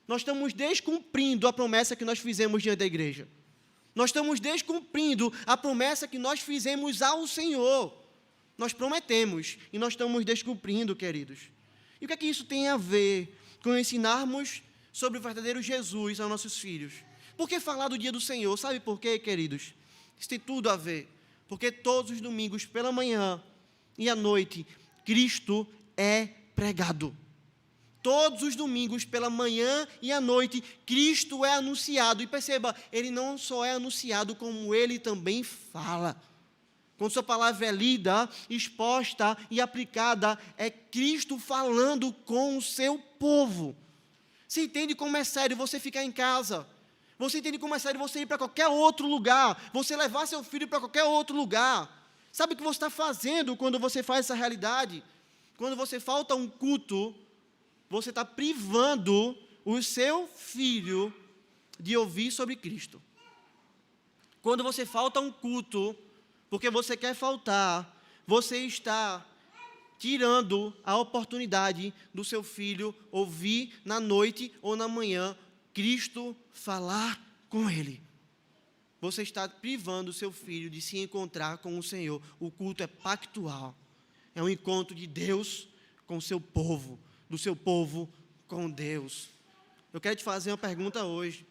Nós estamos descumprindo a promessa que nós fizemos diante da igreja. Nós estamos descumprindo a promessa que nós fizemos ao Senhor. Nós prometemos e nós estamos descumprindo, queridos. E o que é que isso tem a ver com ensinarmos sobre o verdadeiro Jesus aos nossos filhos? Por que falar do dia do Senhor? Sabe por quê, queridos? Isso tem tudo a ver. Porque todos os domingos, pela manhã e à noite, Cristo é pregado. Todos os domingos, pela manhã e à noite, Cristo é anunciado. E perceba, Ele não só é anunciado, como Ele também fala. Quando sua palavra é lida, exposta e aplicada, é Cristo falando com o seu povo. Você entende como é sério você ficar em casa? Você entende como é sério você ir para qualquer outro lugar, você levar seu filho para qualquer outro lugar? Sabe o que você está fazendo quando você faz essa realidade? Quando você falta um culto, você está privando o seu filho de ouvir sobre Cristo. Quando você falta um culto, porque você quer faltar, você está tirando a oportunidade do seu filho ouvir na noite ou na manhã Cristo falar com ele. Você está privando o seu filho de se encontrar com o Senhor. O culto é pactual. É um encontro de Deus com o seu povo, do seu povo com Deus. Eu quero te fazer uma pergunta hoje.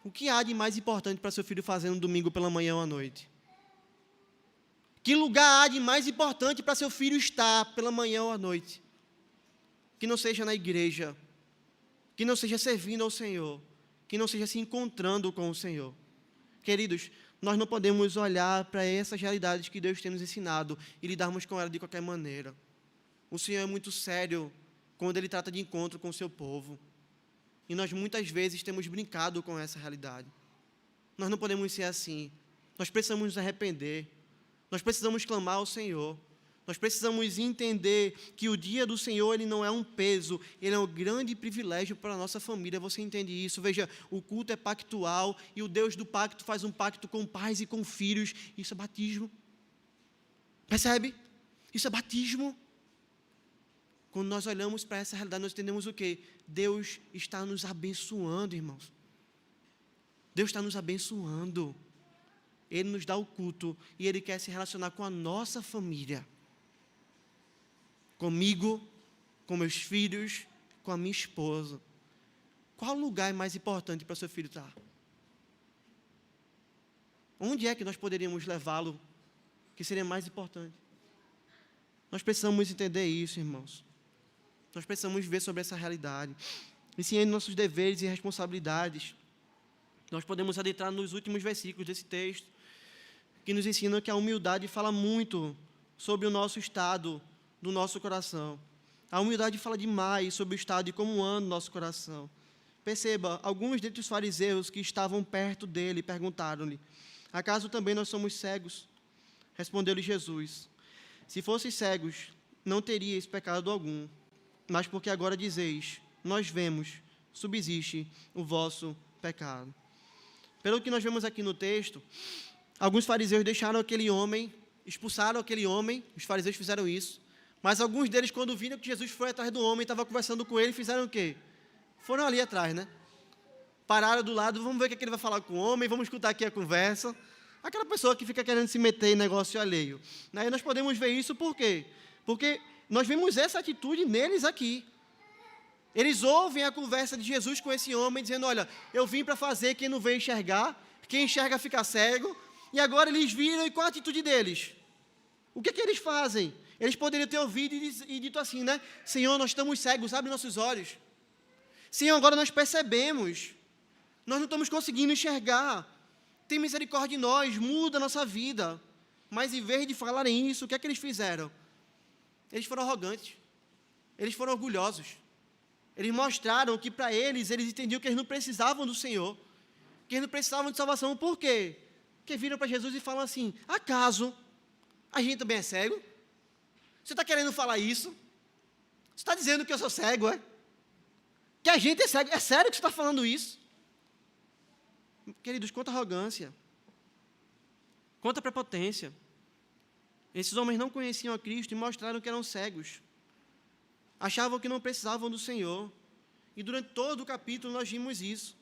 O que há de mais importante para seu filho fazer no domingo pela manhã ou à noite? Que lugar há de mais importante para seu filho estar pela manhã ou à noite? Que não seja na igreja, que não seja servindo ao Senhor, que não seja se encontrando com o Senhor. Queridos, nós não podemos olhar para essas realidades que Deus tem nos ensinado e lidarmos com elas de qualquer maneira. O Senhor é muito sério quando Ele trata de encontro com o seu povo. E nós muitas vezes temos brincado com essa realidade. Nós não podemos ser assim. Nós precisamos nos arrepender. Nós precisamos clamar ao Senhor. Nós precisamos entender que o dia do Senhor, ele não é um peso, ele é um grande privilégio para a nossa família. Você entende isso? Veja, o culto é pactual e o Deus do pacto faz um pacto com pais e com filhos. Isso é batismo. Percebe? Isso é batismo. Quando nós olhamos para essa realidade, nós entendemos o quê? Deus está nos abençoando, irmãos. Deus está nos abençoando. Ele nos dá o culto e Ele quer se relacionar com a nossa família. Comigo, com meus filhos, com a minha esposa. Qual lugar é mais importante para seu filho estar? Onde é que nós poderíamos levá-lo que seria mais importante? Nós precisamos entender isso, irmãos. Nós precisamos ver sobre essa realidade. E sim, em nossos deveres e responsabilidades, nós podemos adentrar nos últimos versículos desse texto, que nos ensinam que a humildade fala muito sobre o nosso estado do nosso coração. A humildade fala demais sobre o estado e como anda o nosso coração. Perceba, alguns dentre os fariseus que estavam perto dele perguntaram-lhe: acaso também nós somos cegos? Respondeu-lhe Jesus: se fosseis cegos, não teríeis pecado algum, mas porque agora dizeis, nós vemos, subsiste o vosso pecado. Pelo que nós vemos aqui no texto, alguns fariseus deixaram aquele homem, expulsaram aquele homem, os fariseus fizeram isso, mas alguns deles, quando viram que Jesus foi atrás do homem, estava conversando com ele, fizeram o quê? Foram ali atrás, né? Pararam do lado, vamos ver o que ele vai falar com o homem, vamos escutar aqui a conversa. Aquela pessoa que fica querendo se meter em negócio alheio. Aí nós podemos ver isso por quê? Porque nós vemos essa atitude neles aqui. Eles ouvem a conversa de Jesus com esse homem, dizendo, olha, eu vim para fazer quem não vê enxergar, quem enxerga fica cego, e agora eles viram, e qual a atitude deles? O que eles fazem? Eles poderiam ter ouvido e dito assim, né? Senhor, nós estamos cegos, abre nossos olhos. Senhor, agora nós percebemos, nós não estamos conseguindo enxergar, tem misericórdia de nós, muda a nossa vida. Mas em vez de falarem isso, o que eles fizeram? Eles foram arrogantes, eles foram orgulhosos. Eles mostraram que para eles entendiam que eles não precisavam do Senhor, que eles não precisavam de salvação. Por quê? Porque viram para Jesus e falam assim, acaso a gente também é cego? Você está querendo falar isso? Você está dizendo que eu sou cego, é? Que a gente é cego? É sério que você está falando isso? Queridos, quanta arrogância, quanta prepotência. Esses homens não conheciam a Cristo e mostraram que eram cegos. Achavam que não precisavam do Senhor. E durante todo o capítulo nós vimos isso.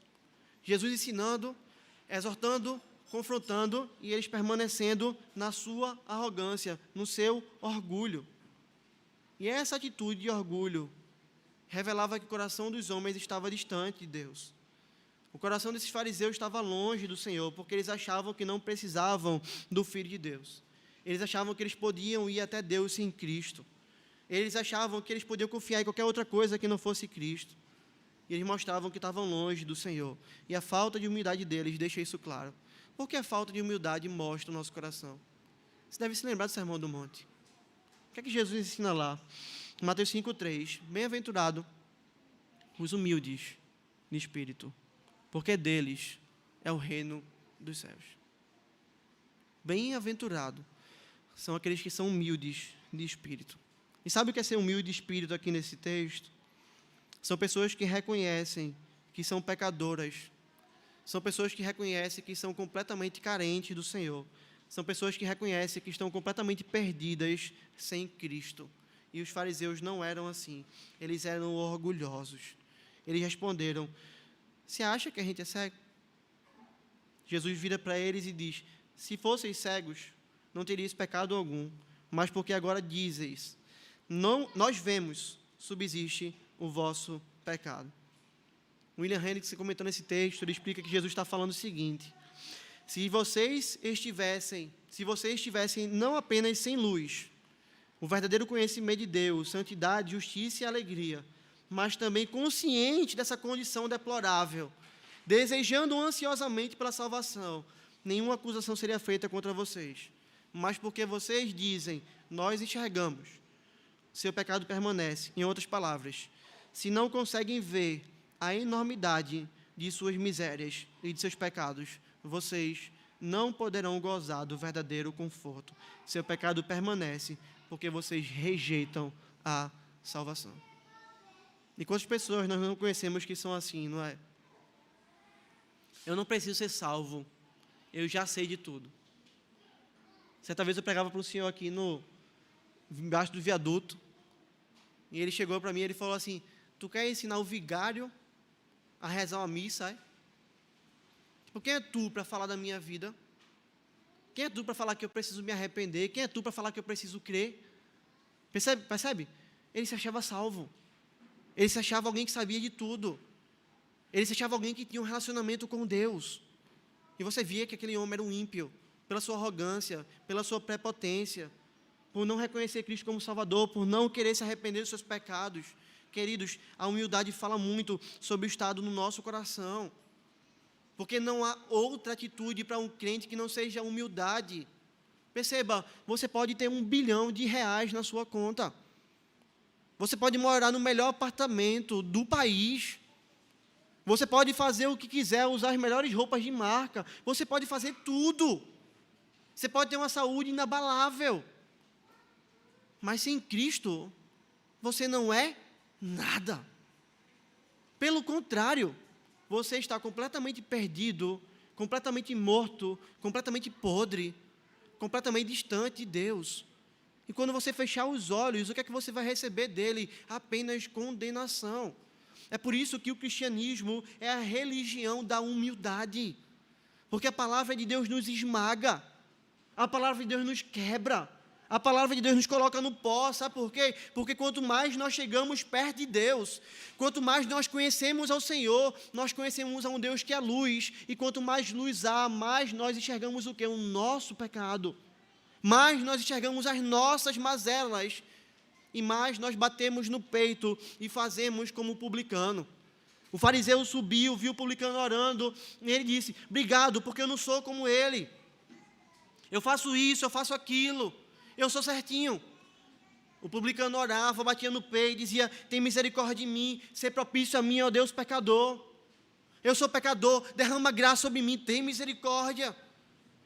Jesus ensinando, exortando, confrontando e eles permanecendo na sua arrogância, no seu orgulho. E essa atitude de orgulho revelava que o coração dos homens estava distante de Deus. O coração desses fariseus estava longe do Senhor, porque eles achavam que não precisavam do Filho de Deus. Eles achavam que eles podiam ir até Deus sem Cristo. Eles achavam que eles podiam confiar em qualquer outra coisa que não fosse Cristo. E eles mostravam que estavam longe do Senhor. E a falta de humildade deles deixa isso claro. Por que a falta de humildade mostra o nosso coração? Você deve se lembrar do Sermão do Monte. O que é que Jesus ensina lá? Mateus 5,3. Bem-aventurado os humildes de espírito, porque deles é o reino dos céus. Bem-aventurado são aqueles que são humildes de espírito. E sabe o que é ser humilde de espírito aqui nesse texto? São pessoas que reconhecem que são pecadoras. São pessoas que reconhecem que são completamente carentes do Senhor. São pessoas que reconhecem que estão completamente perdidas sem Cristo. E os fariseus não eram assim. Eles eram orgulhosos. Eles responderam, você acha que a gente é cego? Jesus vira para eles e diz, se fosseis cegos, não teríeis pecado algum, mas porque agora dizeis, nós vemos, subsiste o vosso pecado. William Hendricks, comentando esse texto, ele explica que Jesus está falando o seguinte, se vocês estivessem não apenas sem luz, o verdadeiro conhecimento de Deus, santidade, justiça e alegria, mas também consciente dessa condição deplorável, desejando ansiosamente pela salvação, nenhuma acusação seria feita contra vocês. Mas porque vocês dizem, nós enxergamos, seu pecado permanece. Em outras palavras, se não conseguem ver a enormidade de suas misérias e de seus pecados, vocês não poderão gozar do verdadeiro conforto. Seu pecado permanece porque vocês rejeitam a salvação. E quantas pessoas nós não conhecemos que são assim, não é? Eu não preciso ser salvo, eu já sei de tudo. Certa vez eu pregava para um senhor aqui embaixo do viaduto, e ele chegou para mim e ele falou assim, tu quer ensinar o vigário a rezar uma missa, é? Tipo, quem é tu para falar da minha vida? Quem é tu para falar que eu preciso me arrepender? Quem é tu para falar que eu preciso crer? Percebe? Ele se achava salvo. Ele se achava alguém que sabia de tudo. Ele se achava alguém que tinha um relacionamento com Deus. E você via que aquele homem era um ímpio, pela sua arrogância, pela sua prepotência, por não reconhecer Cristo como Salvador, por não querer se arrepender dos seus pecados. Queridos, a humildade fala muito sobre o estado no nosso coração. Porque não há outra atitude para um crente que não seja a humildade. Perceba, você pode ter R$1 bilhão na sua conta. Você pode morar no melhor apartamento do país. Você pode fazer o que quiser, usar as melhores roupas de marca. Você pode fazer tudo. Você pode ter uma saúde inabalável. Mas sem Cristo, você não é nada. Pelo contrário, você está completamente perdido, completamente morto, completamente podre, completamente distante de Deus. E quando você fechar os olhos, o que é que você vai receber dele? Apenas condenação. É por isso que o cristianismo é a religião da humildade. Porque a palavra de Deus nos esmaga. A palavra de Deus nos quebra. A palavra de Deus nos coloca no pó, sabe por quê? Porque quanto mais nós chegamos perto de Deus, quanto mais nós conhecemos ao Senhor, nós conhecemos a um Deus que é luz, e quanto mais luz há, mais nós enxergamos o quê? O nosso pecado. Mais nós enxergamos as nossas mazelas, e mais nós batemos no peito e fazemos como o publicano. O fariseu subiu, viu o publicano orando, e ele disse: obrigado, porque eu não sou como ele. Eu faço isso, eu faço aquilo. Eu sou certinho. O publicano orava, batia no peito, dizia: tem misericórdia de mim, ser propício a mim, ó Deus pecador. Eu sou pecador, derrama graça sobre mim, tem misericórdia.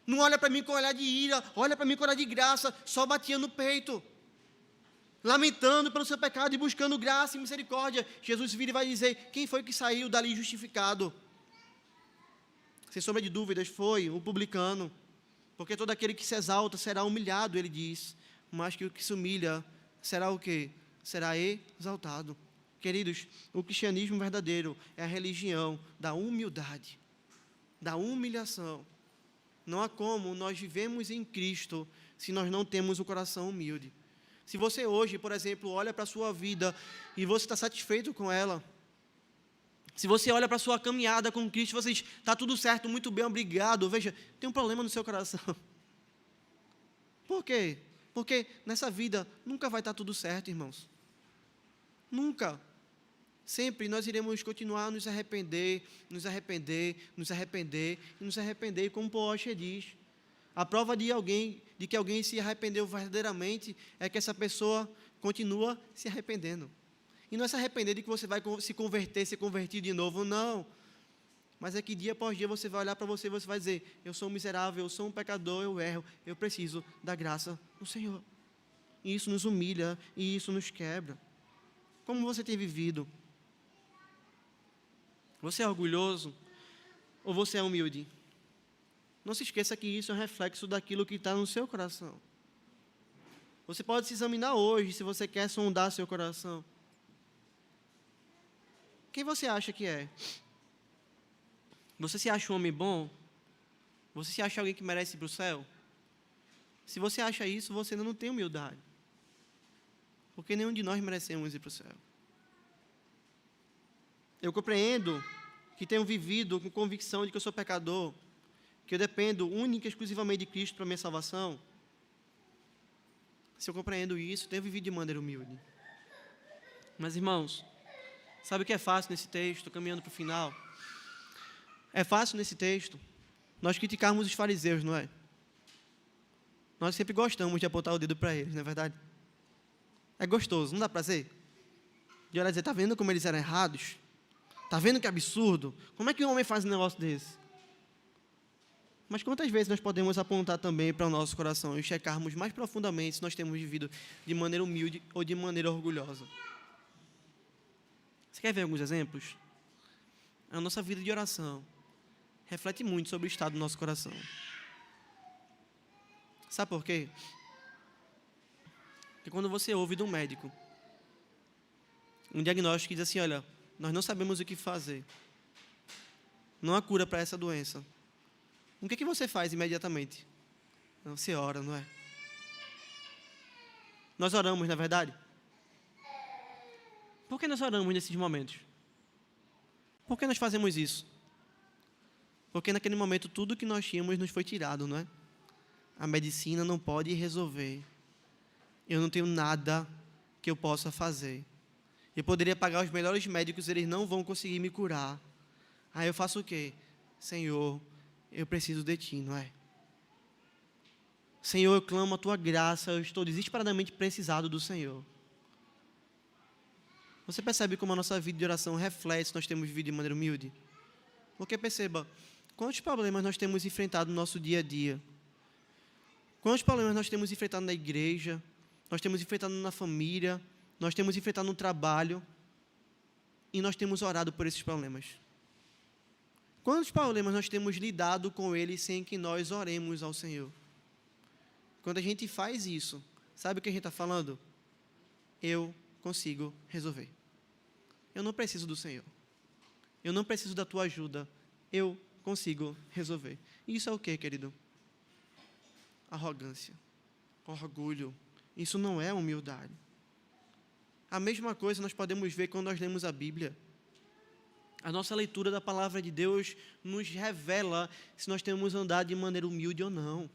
Não olha para mim com olhar de ira, olha para mim com olhar de graça, só batia no peito. Lamentando pelo seu pecado e buscando graça e misericórdia. Jesus vira e vai dizer: quem foi que saiu dali justificado? Sem sombra de dúvidas, foi o publicano. Porque todo aquele que se exalta será humilhado, ele diz. Mas que o que se humilha será o quê? Será exaltado. Queridos, o cristianismo verdadeiro é a religião da humildade, da humilhação. Não há como nós vivemos em Cristo se nós não temos o coração humilde. Se você hoje, por exemplo, olha para a sua vida e você está satisfeito com ela, se você olha para a sua caminhada com Cristo, você diz: está tudo certo, muito bem, obrigado. Veja, tem um problema no seu coração. Por quê? Porque nessa vida nunca vai estar tudo certo, irmãos. Nunca. Sempre nós iremos continuar a nos arrepender, nos arrepender, nos arrepender e nos arrepender, como Paul Washer diz. A prova de que alguém se arrependeu verdadeiramente é que essa pessoa continua se arrependendo. E não é se arrepender de que você vai se converter, se convertir de novo, não. Mas é que dia após dia você vai olhar para você e você vai dizer: eu sou um miserável, eu sou um pecador, eu erro, eu preciso da graça do Senhor. E isso nos humilha, e isso nos quebra. Como você tem vivido? Você é orgulhoso ou você é humilde? Não se esqueça que isso é um reflexo daquilo que está no seu coração. Você pode se examinar hoje, se você quer sondar seu coração. Quem você acha que é? Você se acha um homem bom? Você se acha alguém que merece ir para o céu? Se você acha isso, você ainda não tem humildade. Porque nenhum de nós merecemos ir para o céu. Eu compreendo que tenho vivido com convicção de que eu sou pecador, que eu dependo única e exclusivamente de Cristo para a minha salvação. Se eu compreendo isso, tenho vivido de maneira humilde. Mas, irmãos, sabe o que é fácil nesse texto, caminhando para o final? É fácil nesse texto nós criticarmos os fariseus, não é? Nós sempre gostamos de apontar o dedo para eles, não é verdade? É gostoso, não dá prazer? De olhar e dizer: está vendo como eles eram errados? Está vendo que absurdo? Como é que um homem faz um negócio desse? Mas quantas vezes nós podemos apontar também para o nosso coração e checarmos mais profundamente se nós temos vivido de maneira humilde ou de maneira orgulhosa? Você quer ver alguns exemplos? A nossa vida de oração reflete muito sobre o estado do nosso coração. Sabe por quê? Porque quando você ouve de um médico um diagnóstico que diz assim: olha, nós não sabemos o que fazer, não há cura para essa doença, o que você faz imediatamente? Você ora, não é? Nós oramos, na verdade? Por que nós oramos nesses momentos? Por que nós fazemos isso? Porque naquele momento tudo que nós tínhamos nos foi tirado, não é? A medicina não pode resolver. Eu não tenho nada que eu possa fazer. Eu poderia pagar os melhores médicos, eles não vão conseguir me curar. Aí eu faço o quê? Senhor, eu preciso de Ti, não é? Senhor, eu clamo a Tua graça, eu estou desesperadamente precisado do Senhor. Você percebe como a nossa vida de oração reflete se nós temos vivido de maneira humilde? Porque perceba, quantos problemas nós temos enfrentado no nosso dia a dia? Quantos problemas nós temos enfrentado na igreja, nós temos enfrentado na família, nós temos enfrentado no trabalho, e nós temos orado por esses problemas? Quantos problemas nós temos lidado com eles sem que nós oremos ao Senhor? Quando a gente faz isso, sabe o que a gente está falando? Eu consigo resolver. Eu não preciso do Senhor. Eu não preciso da tua ajuda. Eu consigo resolver. Isso é o quê, querido? Arrogância, orgulho. Isso não é humildade. A mesma coisa nós podemos ver quando nós lemos a Bíblia. A nossa leitura da palavra de Deus nos revela se nós temos andado de maneira humilde ou não.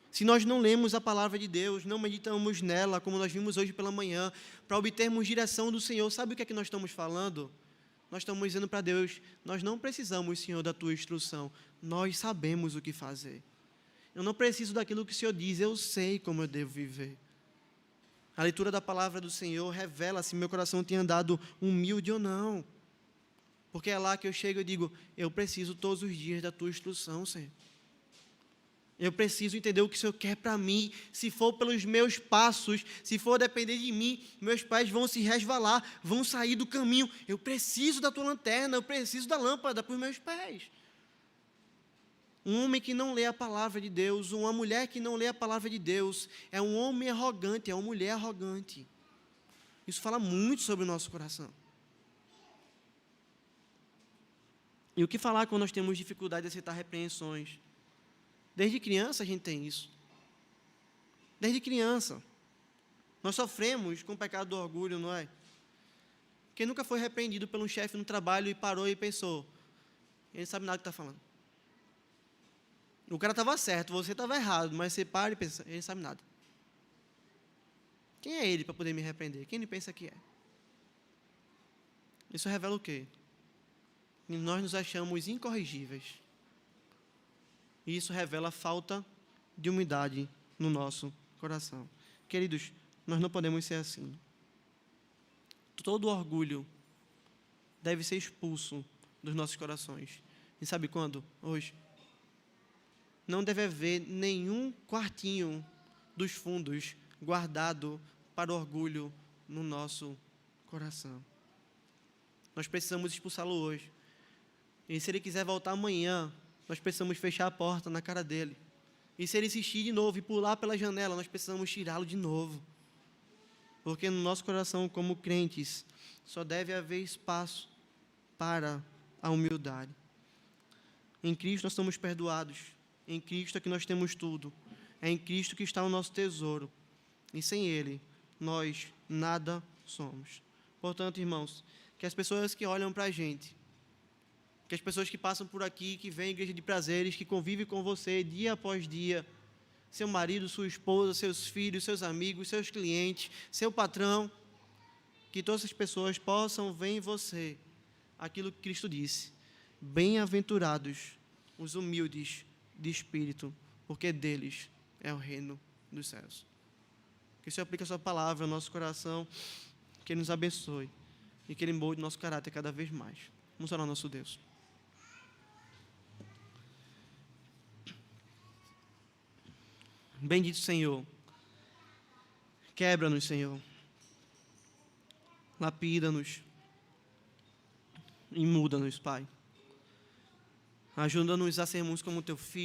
Se nós não lemos a palavra de Deus, não meditamos nela, como nós vimos hoje pela manhã, para obtermos direção do Senhor, sabe o que é que nós estamos falando? Nós estamos dizendo para Deus, nós não precisamos, Senhor, da tua instrução, nós sabemos o que fazer. Eu não preciso daquilo que o Senhor diz, eu sei como eu devo viver. A leitura da palavra do Senhor revela se meu coração tem andado humilde ou não. Porque é lá que eu chego e digo, eu preciso todos os dias da tua instrução, Senhor. Eu preciso entender o que o Senhor quer para mim. Se for pelos meus passos, se for depender de mim, meus pés vão se resvalar, vão sair do caminho. Eu preciso da tua lanterna, eu preciso da lâmpada para os meus pés. Um homem que não lê a palavra de Deus, uma mulher que não lê a palavra de Deus, é um homem arrogante, é uma mulher arrogante. Isso fala muito sobre o nosso coração. E o que falar quando nós temos dificuldade de aceitar repreensões? Desde criança a gente tem isso. Desde criança. Nós sofremos com o pecado do orgulho, não é? Quem nunca foi repreendido por um chefe no trabalho e parou e pensou, ele não sabe nada do que está falando. O cara estava certo, você estava errado, mas você para e pensa, ele não sabe nada. Quem é ele para poder me repreender? Quem ele pensa que é? Isso revela o quê? Que nós nos achamos incorrigíveis. E isso revela a falta de humildade no nosso coração. Queridos, nós não podemos ser assim. Todo orgulho deve ser expulso dos nossos corações. E sabe quando? Hoje. Não deve haver nenhum quartinho dos fundos guardado para o orgulho no nosso coração. Nós precisamos expulsá-lo hoje. E se ele quiser voltar amanhã, nós precisamos fechar a porta na cara dele. E se ele insistir de novo e pular pela janela, nós precisamos tirá-lo de novo. Porque no nosso coração, como crentes, só deve haver espaço para a humildade. Em Cristo nós somos perdoados. Em Cristo é que nós temos tudo. É em Cristo que está o nosso tesouro. E sem Ele, nós nada somos. Portanto, irmãos, que as pessoas que olham para a gente, que as pessoas que passam por aqui, que vêm à igreja de prazeres, que convivem com você dia após dia, seu marido, sua esposa, seus filhos, seus amigos, seus clientes, seu patrão, que todas essas pessoas possam ver em você aquilo que Cristo disse. Bem-aventurados os humildes de espírito, porque deles é o reino dos céus. Que o Senhor aplique a sua palavra ao nosso coração, que Ele nos abençoe e que Ele molde nosso caráter cada vez mais. Vamos orar ao nosso Deus. Bendito Senhor, quebra-nos, Senhor, lapida-nos e muda-nos, Pai. Ajuda-nos a sermos como Teu Filho.